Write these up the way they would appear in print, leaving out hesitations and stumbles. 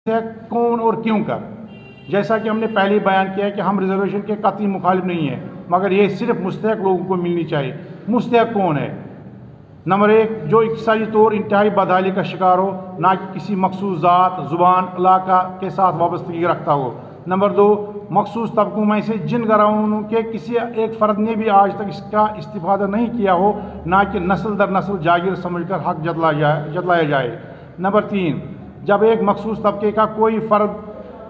है कौन और क्यों कर। जैसा कि हमने पहले ही बयान किया है कि हम रिजर्वेशन के कतई मुखालिफ नहीं हैं, मगर ये सिर्फ मुस्तहक लोगों को मिलनी चाहिए। मुस्तहक कौन है? नंबर एक, जो इक़्तिसादी तौर इंतहाई बदहाली का शिकार हो, ना कि किसी मखसूस ज़ात, ज़ुबान, इलाका के साथ वाबस्तगी रखता हो। नंबर दो, मखसूस तबकों में से जिन घरानों के किसी एक फ़र्द ने भी आज तक इसका इस्तिफ़ादा नहीं किया हो, ना कि नस्ल दर नस्ल जागीर समझकर हक जतलाया जाए। नंबर तीन, जब एक मखसूस तबके का कोई फ़र्द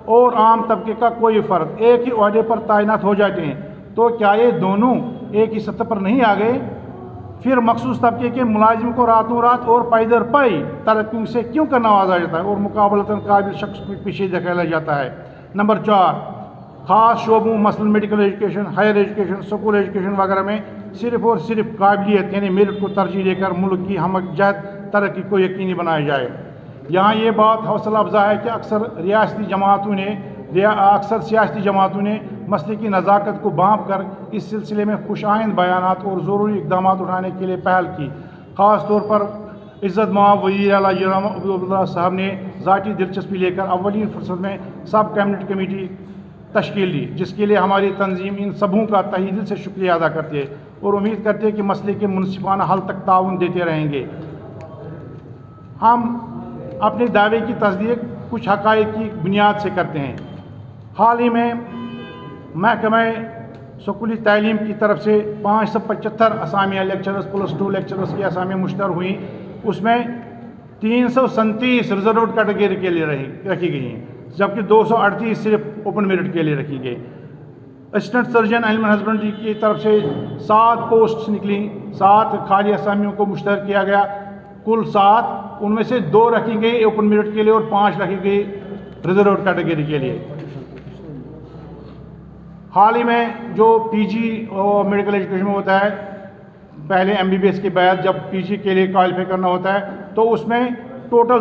और आम तबके का कोई फ़र्द एक ही ओहदे पर तैनात हो जाते हैं, तो क्या ये दोनों एक ही सतह पर नहीं आ गए? फिर मखसूस तबके के मुलाजिम को रातों रात और पैदर पाई तरक्की से क्यों कर नवाजा जाता है और मुकाबलतन काबिल शख्स को पीछे धकेला जाता है? नंबर चार, ख़ास शोबों मसलन medical education, higher education, school education वगैरह में सिर्फ और सिर्फ काबिलियत यानी मेरिट को तरजीह देकर मुल्क की हमजहत तरक्की को यकीनी बनाया जाए। यहाँ ये बात हौसला अफजा है कि अक्सर सियासी जमातों ने मसले की नज़ाकत को भांप कर इस सिलसिले में खुशाइंद बयानात और ज़रूरी इक़दाम उठाने के लिए पहल की। ख़ास तौर पर इज़्ज़त माब वज़ीर आला जनाब अब्दुल्ला साहब ने ज़ाती दिलचस्पी लेकर अव्वलीन फुर्सत में सब कैबिनेट कमेटी तश्कील दी, जिसके लिए हमारी तंजीम इन सबों का तहे दिल से शुक्रिया अदा करती है और उम्मीद करते हैं कि मसले के मुनसिफाना हल तक ताउन देते रहेंगे। हम अपने दावे की तस्दीक कुछ हक़ाइक़ की बुनियाद से करते हैं। हाल ही में महकमा स्कूली तालीम की तरफ से 575 असामियाँ लेक्चरर्स +2 लेक्चरर्स की असामियाँ मुश्तर हुई। उसमें 337 रिजर्व कैटेगरी के लिए रखी गई हैं, जबकि 238 सिर्फ ओपन मेरिट के लिए रखी गई। असिस्टेंट सर्जन एनिमल हस्बेंड्री की तरफ से 7 पोस्ट निकली, 7 खाली असामियों को मुश्तर किया गया, कुल 7। उनमें से 2 रखी गई ओपन मेरिट के लिए और 5 रखी गई रिजर्व कैटेगरी के लिए। हाल ही में जो पीजी और मेडिकल एजुकेशन में होता है, पहले एमबीबीएस के बाद जब पीजी के लिए क्वालिफाई करना होता है, तो उसमें टोटल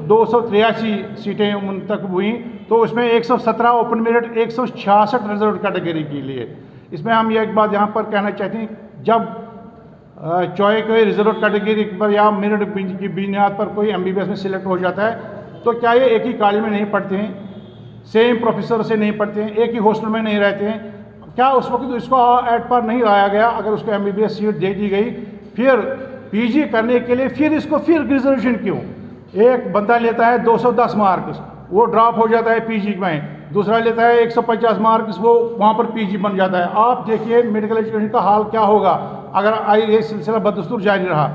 283 सीटें मुंतखब हुई। तो उसमें 117 ओपन मेरिट, 166 रिजर्व कैटेगरी के लिए। इसमें हम ये एक बात यहाँ पर कहना चाहते हैं, जब चॉइस कोई रिजर्व कैटेगरी पर या मेरिट की बुनियाद पर कोई एमबीबीएस में सिलेक्ट हो जाता है, तो क्या ये एक ही कॉलेज में नहीं पढ़ते हैं, सेम प्रोफेसर से नहीं पढ़ते हैं, एक ही हॉस्टल में नहीं रहते हैं? क्या उस वक्त इसको ऐड पर नहीं लाया गया? अगर उसको एमबीबीएस सीट दे दी गई, फिर पीजी करने के लिए फिर रिजर्वेशन क्यों? एक बंदा लेता है 210 मार्क्स, वो ड्रॉप हो जाता है पीजी में, दूसरा लेता है 150 मार्क्स, वो वहाँ पर पीजी बन जाता है। आप देखिए मेडिकल एजुकेशन का हाल क्या होगा अगर ये सिलसिला बदस्तूर जारी रहा।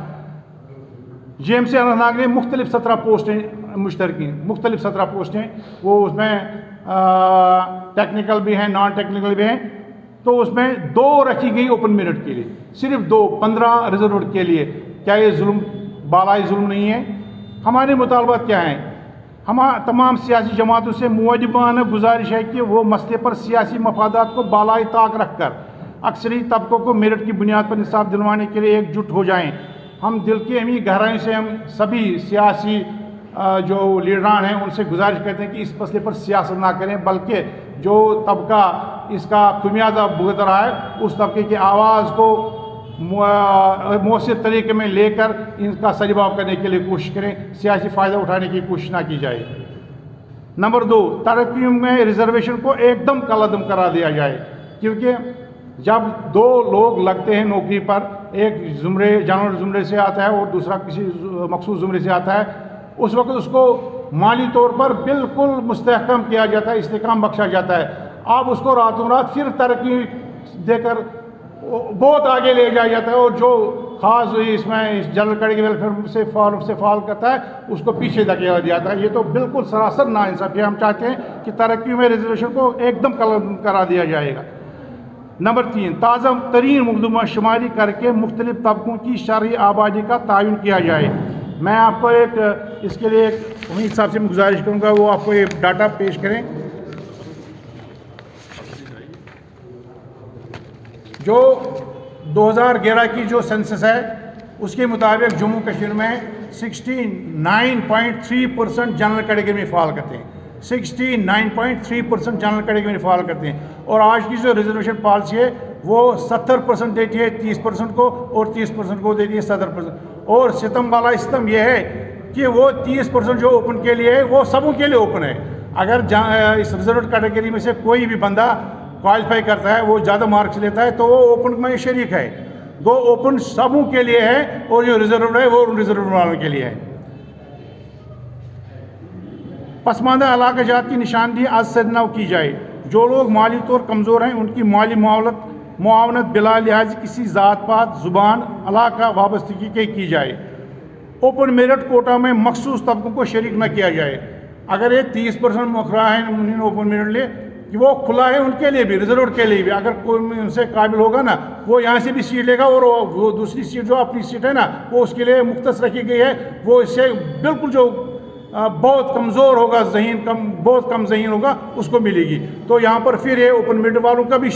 जेएमसी अनंतनाग ने मुख्तलिफ 17 पोस्टें मुश्तर की, मुख्तलिफ 17 पोस्टें, वो उसमें टेक्निकल भी हैं, नॉन टेक्निकल भी हैं। तो उसमें 2 रखी गई ओपन मेरिट के लिए, सिर्फ 2, 15 रिजर्व के लिए। क्या ये जुल्म, बालाई जुल्म नहीं है? हमारे मुतालबात क्या हैं? हम तमाम सियासी जमातों से मुअद्दिबाना गुजारिश है कि वो मसले पर सियासी मफादात को बालाई ताक रख कर अक्सरी तबकों को मेरिट की बुनियाद पर इंसाफ दिलवाने के लिए एकजुट हो जाएँ। हम दिल की अमीर गहराई से हम सभी सियासी जो लीडरान हैं उनसे गुजारिश करते हैं कि इस मसले पर सियासत ना करें, बल्कि जो तबका इसका खुमियाजा भुगत रहा है उस तबके की आवाज़ को मौसर तरीके में लेकर इनका सजवाब करने के लिए कोशिश करें, सियासी फ़ायदा उठाने की कोशिश ना की जाए। नंबर 2, तरक्की में रिजर्वेशन को एकदम कलअदम करा दिया जाए, क्योंकि जब 2 लोग लगते हैं नौकरी पर, एक जनरल ज़ुमरे से आता है और दूसरा किसी मखसूस ज़ुमरे से आता है, उस वक्त उसको माली तौर पर बिल्कुल मुस्तहकम किया जाता है, इस्तेकाम बख्शा जाता है। अब उसको रातों रात फिर तरक्की देकर बहुत आगे ले जाया जाता है, और जो ख़ास इसमें इस जनरल कैटेगरी वेलफेयर से फॉल करता है उसको पीछे धकेला दिया जाता है। ये तो बिल्कुल सरासर नाइंसाफ़ी है। हम चाहते हैं कि तरक्की में रिजर्वेशन को एकदम कलअदम करा दिया जाएगा। नंबर 3, ताज़ा तरीन मकदूमा शुमारी करके मुख्तलिफ तबकों की शरई आबादी का तयन किया जाए। मैं आपको इसके लिए उम्मीद साहब से गुजारिश करूँगा, वो आपको ये डाटा पेश करें। जो 2011 की जो सेंसस है उसके मुताबिक जम्मू कश्मीर में 69.3% जनरल कैटेगरी में फ़ाल करते हैं, 69.3% जनरल कैटेगरी में फ़ाल करते हैं। और आज की जो रिजर्वेशन पॉलिसी है वो 70% देती है 30% को और 30% को देती है 70%। और सितम वाला सितम यह है कि वो 30% जो ओपन के लिए है वो सबों के लिए ओपन है। अगर इस रिजर्व कैटेगरी में से कोई भी बंदा क्वालिफाई करता है, वो ज़्यादा मार्क्स लेता है, तो वो ओपन में शरीक है। वो ओपन सबों के लिए है और जो रिजर्व है वो रिजर्व वालों के लिए है। पसमानदा इलाका जात की निशानदेही आज से नव की जाए। जो लोग माली तौर कमज़ोर हैं उनकी माली मुआवनत बिला लिहाज किसी ज़ात पात ज़ुबान इलाका वाबस्तगी के की जाए। ओपन मेरिट कोटा में मखसूस तबकों को शरीक न किया जाए। अगर ये 30% मुखरा है उन्होंने ओपन मेरिट लिए कि वो खुला है उनके लिए भी, रिजर्व के लिए भी। अगर कोई उनसे काबिल होगा ना, वो यहाँ से भी सीट लेगा और वो दूसरी सीट जो अपनी सीट है ना, वो उसके लिए मुख्तस रखी गई है। वो इससे बिल्कुल जो बहुत कमज़ोर होगा, बहुत कम ज़हीन होगा, उसको मिलेगी। तो यहाँ पर फिर ये ओपन मेरिट वालों का भी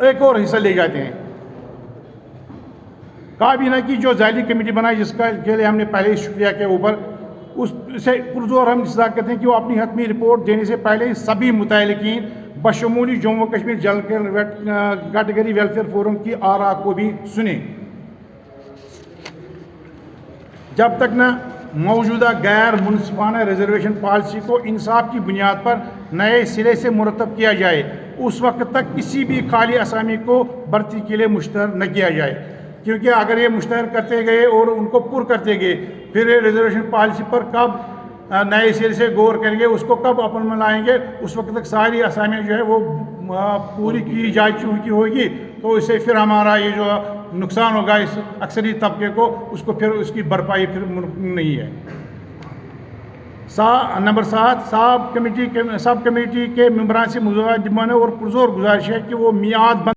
एक और हिस्सा ले जाते हैं। काबीना की जो ज़ायली कमेटी बनाई, जिसका के लिए हमने पहले ही शुक्रिया के ऊपर उससे पुरजोर हम इंतज़ार करते हैं कि वो अपनी हतमी रिपोर्ट देने से पहले सभी मुतल्लिकीन बशमूली जम्मू कश्मीर जल कैटेगरी वेलफेयर फोरम की आरा को भी सुने। जब तक न मौजूदा गैर मुनसिफाना रिजर्वेशन पॉलिसी को इंसाफ की बुनियाद पर नए सिरे से मुरतब किया जाए, उस वक्त तक किसी भी खाली असामी को भर्ती के लिए मुश्तहर न किया जाए। क्योंकि अगर ये मुश्तहर करते गए और उनको पुर करते गए, फिर ये रिजर्वेशन पॉलिसी पर कब नए सिरे से गौर करेंगे, उसको कब अपन में लाएंगे, उस वक्त तक सारी असामियाँ जो है वो पूरी की जा चुकी होगी। तो इससे फिर हमारा ये जो नुकसान होगा इस अक्सरी तबके को, उसको फिर उसकी भरपाई फिर मुमकिन नहीं है। नंबर 7, सब कमेटी के मेंबरान से मुज़ाहिर और पुरजोर गुजारिश है कि वो मियाद